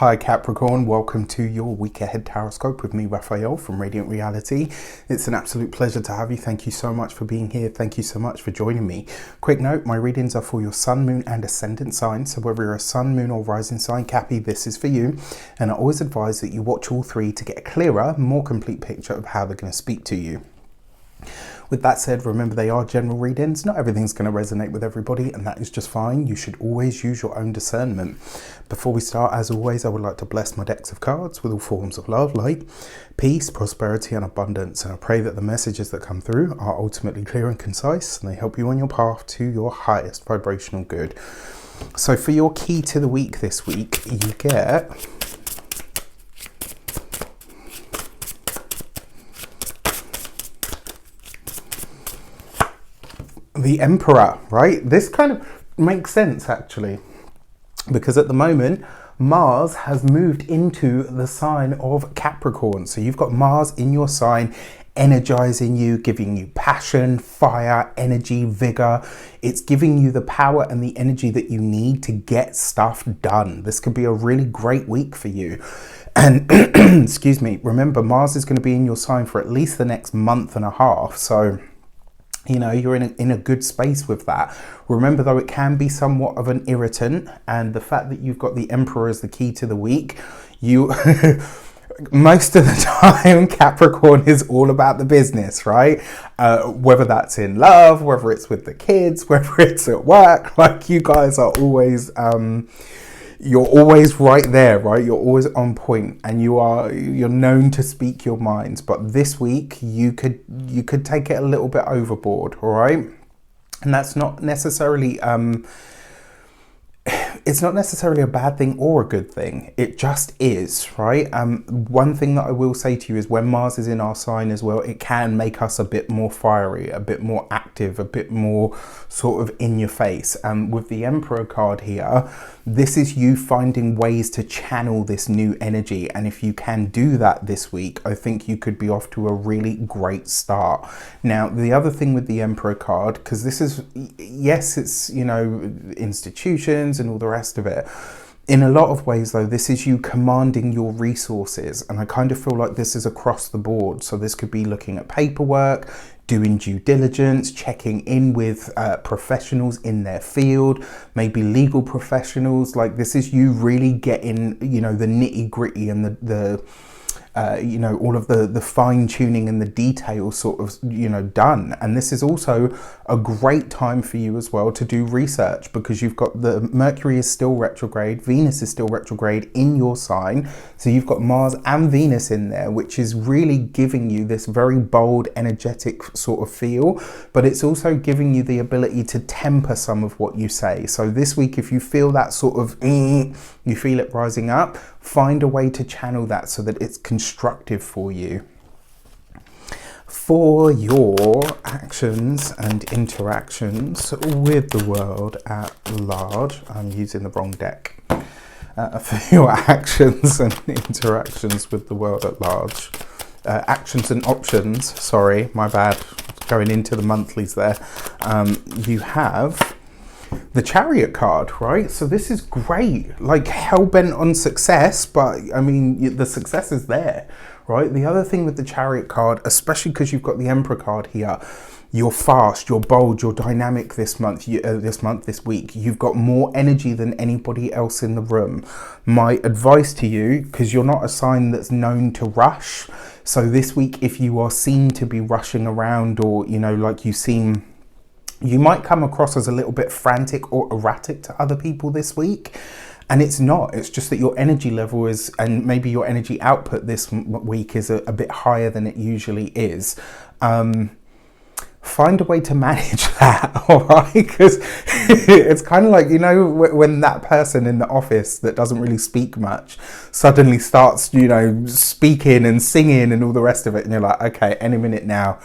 Hi Capricorn, welcome to your week ahead taroscope with me, Raphael from Reydiant Reality. It's an absolute pleasure to have you. Thank you so much for being here. Thank you so much for joining me. Quick note, my readings are for your sun, moon and ascendant sign. So whether you're a sun, moon or rising sign, Cappy, this is for you. And I always advise that you watch all three to get a clearer, more complete picture of how they're going to speak to you. With that said, remember they are general readings. Not everything's going to resonate with everybody, and that is just fine. You should always use your own discernment. Before we start, as always, I would like to bless my decks of cards with all forms of love, light, peace, prosperity and abundance. And I pray that the messages that come through are ultimately clear and concise, and they help you on your path to your highest vibrational good. So for your key to the week this week, you get the Emperor, right? This kind of makes sense actually, because at the moment Mars has moved into the sign of Capricorn. So you've got Mars in your sign, energizing you, giving you passion, fire, energy, vigor. It's giving you the power and the energy that you need to get stuff done. This could be a really great week for you. And excuse me, remember Mars is going to be in your sign for at least the next month and a half. So you know, you're in a good space with that. Remember though, it can be somewhat of an irritant, and the fact that you've got the Emperor as the key to the week, you most of the time Capricorn is all about the business, right? Whether that's in love, whether it's with the kids, whether it's at work, like you guys are always you're always right there, right? You're always on point, and you're known to speak your minds. But this week you could take it a little bit overboard, all right? And that's not necessarily it's not necessarily a bad thing or a good thing. It just is, right? One thing that I will say to you is when Mars is in our sign as well, it can make us a bit more fiery, a bit more active, a bit more sort of in your face. With the Emperor card here, this is you finding ways to channel this new energy. And if you can do that this week, I think you could be off to a really great start. Now, the other thing with the Emperor card, because this is, yes, it's, you know, institutions and all the rest of it. In a lot of ways though, this is you commanding your resources, and I kind of feel like this is across the board. So this could be looking at paperwork, doing due diligence, checking in with professionals in their field, maybe legal professionals. Like this is you really getting, you know, the nitty gritty and the you know, all of the fine tuning and the details sort of, you know, done. And this is also a great time for you as well to do research, because you've got the Mercury is still retrograde, Venus is still retrograde in your sign. So you've got Mars and Venus in there, which is really giving you this very bold, energetic sort of feel, but it's also giving you the ability to temper some of what you say. So this week, if you feel that sort of, you feel it rising up, find a way to channel that so that it's constructive for you. For your actions and interactions with the world at large, I'm using the wrong deck. For your actions and interactions with the world at large, actions and options, sorry, my bad, going into the monthlies there, you have the Chariot card, right? So this is great, like hell-bent on success, but I mean, the success is there, right? The other thing with the Chariot card, especially because you've got the Emperor card here, you're fast, you're bold, you're dynamic this month, this week. You've got more energy than anybody else in the room. My advice to you, because you're not a sign that's known to rush, so this week, if you are seen to be rushing around, or, you know, like you might come across as a little bit frantic or erratic to other people this week. And it's not, it's just that your energy level is, and maybe your energy output this week is a bit higher than it usually is. Find a way to manage that, all right? Because it's kind of like, you know, when that person in the office that doesn't really speak much suddenly starts, you know, speaking and singing and all the rest of it. And you're like, okay, any minute now,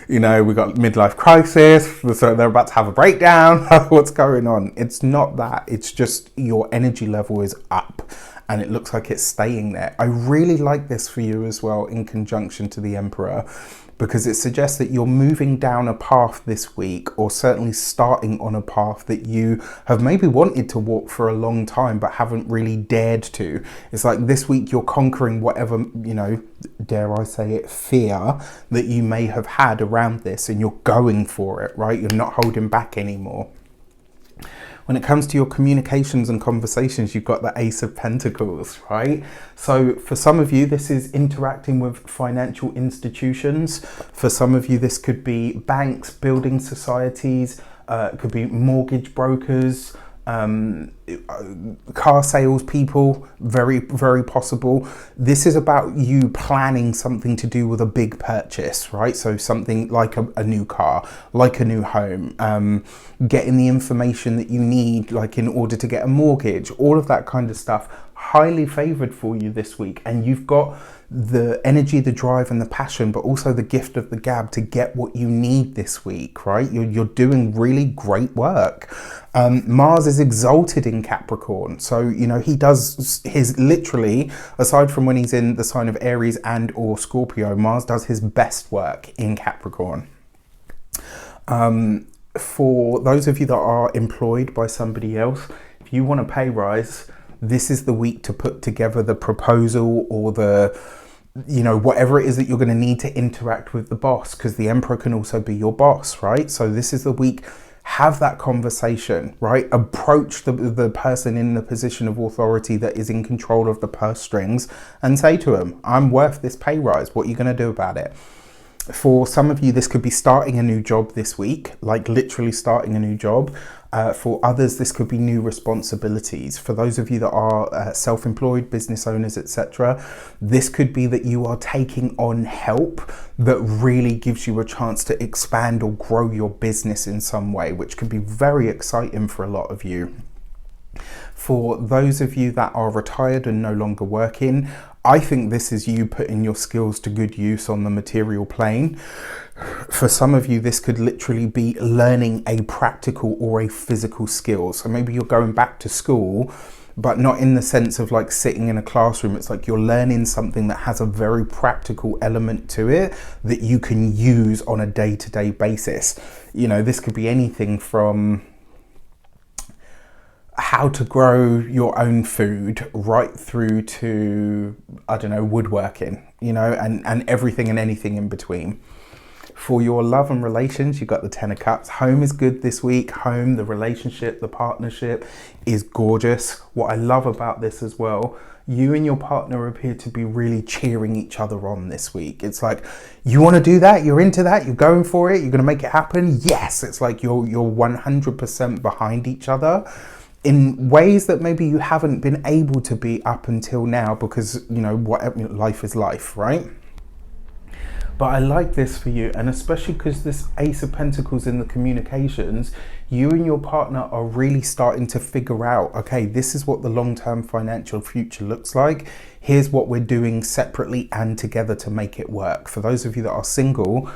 you know, we've got midlife crisis, so they're about to have a breakdown. What's going on? It's not that. It's just your energy level is up, and it looks like it's staying there. I really like this for you as well in conjunction to the Emperor, because it suggests that you're moving down a path this week, or certainly starting on a path that you have maybe wanted to walk for a long time but haven't really dared to. It's like this week you're conquering whatever, you know, dare I say it, fear that you may have had around this, and you're going for it, right? You're not holding back anymore. When it comes to your communications and conversations, you've got the Ace of Pentacles, right? So for some of you, this is interacting with financial institutions. For some of you, this could be banks, building societies, it could be mortgage brokers, car salespeople, very, very possible. This is about you planning something to do with a big purchase, right? So something like a new car, like a new home, getting the information that you need, like in order to get a mortgage, all of that kind of stuff. Highly favored for you this week, and you've got the energy, the drive and the passion, but also the gift of the gab to get what you need this week, right? You're doing really great work. Mars is exalted in Capricorn, so you know he does his, literally, aside from when he's in the sign of Aries and or Scorpio, Mars does his best work in Capricorn. For those of you that are employed by somebody else, if you want a pay rise, this is the week to put together the proposal, or the, you know, whatever it is that you're going to need to interact with the boss, because the Emperor can also be your boss, right? So this is the week. Have that conversation, right? Approach the person in the position of authority that is in control of the purse strings and say to them, I'm worth this pay rise. What are you going to do about it? For some of you, this could be starting a new job this week, like literally starting a new job. For others, this could be new responsibilities. For those of you that are self-employed, business owners, etc., this could be that you are taking on help that really gives you a chance to expand or grow your business in some way, which could be very exciting for a lot of you. For those of you that are retired and no longer working, I think this is you putting your skills to good use on the material plane. For some of you, this could literally be learning a practical or a physical skill. So maybe you're going back to school, but not in the sense of like sitting in a classroom. It's like you're learning something that has a very practical element to it that you can use on a day-to-day basis. You know, this could be anything from how to grow your own food right through to, I don't know, woodworking, you know, and everything and anything in between. For your love and relations, you've got the Ten of Cups. Home is good this week. Home, the relationship, the partnership is gorgeous. What I love about this as well, you and your partner appear to be really cheering each other on this week. It's like, you want to do that? You're into that? You're going for it? You're going to make it happen? Yes. It's like you're 100% behind each other in ways that maybe you haven't been able to be up until now, because, you know, whatever, life is life, right? But I like this for you, and especially because this Ace of Pentacles in the communications, you and your partner are really starting to figure out, okay, this is what the long-term financial future looks like. Here's what we're doing separately and together to make it work. For those of you that are single,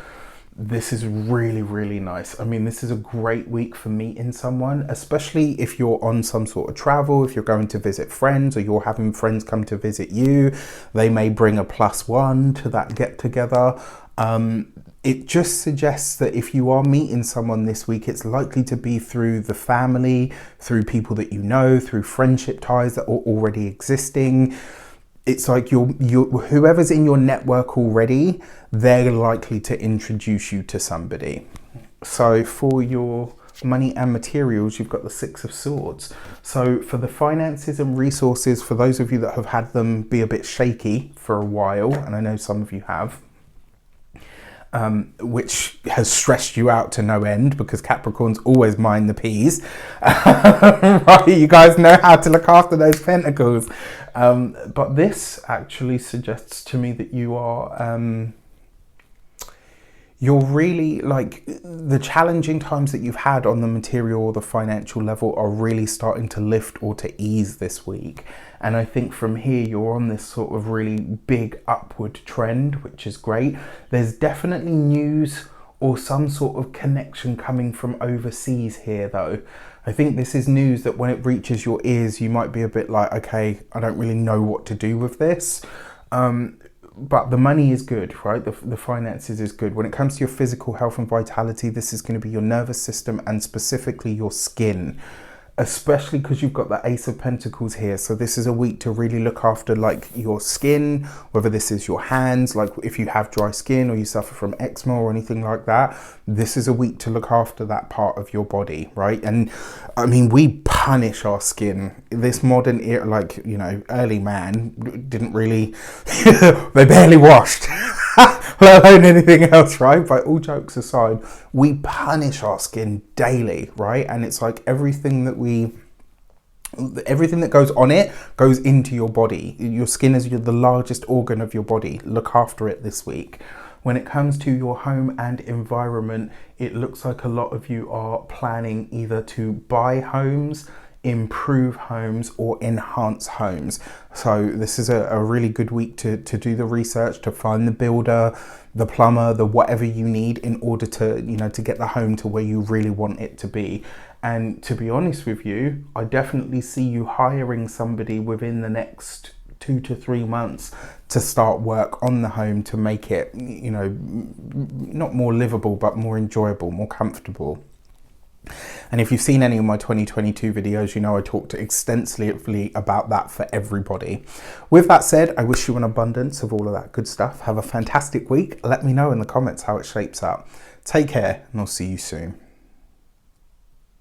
this is really, really nice. I mean, this is a great week for meeting someone, especially if you're on some sort of travel, if you're going to visit friends, or you're having friends come to visit you. They may bring a +1 to that get together. It just suggests that if you are meeting someone this week, it's likely to be through the family, through people that you know, through friendship ties that are already existing. It's like whoever's in your network already, they're likely to introduce you to somebody. So for your money and materials, you've got the Six of Swords. So for the finances and resources, for those of you that have had them be a bit shaky for a while, and I know some of you have, which has stressed you out to no end, because Capricorns always mind the peas. Right, you guys know how to look after those pentacles. But this actually suggests to me that you are, you're really, like, the challenging times that you've had on the material or the financial level are really starting to lift or to ease this week. And I think from here, you're on this sort of really big upward trend, which is great. There's definitely news or some sort of connection coming from overseas here, though. I think this is news that when it reaches your ears, you might be a bit like, okay, I don't really know what to do with this. but the money is good, right? The finances is good. When it comes to your physical health and vitality, this is going to be your nervous system and specifically your skin, especially because you've got the Ace of Pentacles here. So this is a week to really look after like your skin, whether this is your hands, like if you have dry skin or you suffer from eczema or anything like that, this is a week to look after that part of your body, right? And I mean, we punish our skin. This modern era, like, you know, early man didn't really, they barely washed. Let alone anything else, right? But all jokes aside, we punish our skin daily, right? And it's like everything that goes on it goes into your body. Your skin is the largest organ of your body. Look after it this week. When it comes to your home and environment, it looks like a lot of you are planning either to buy homes, improve homes, or enhance homes. So this is a really good week to do the research, to find the builder, the plumber, the whatever you need in order to, you know, to get the home to where you really want it to be. And to be honest with you, I definitely see you hiring somebody within the next 2 to 3 months to start work on the home to make it, you know, not more livable, but more enjoyable, more comfortable. And if you've seen any of my 2022 videos, you know I talked extensively about that for everybody. With that said, I wish you an abundance of all of that good stuff. Have a fantastic week. Let me know in the comments how it shapes up. Take care, and I'll see you soon.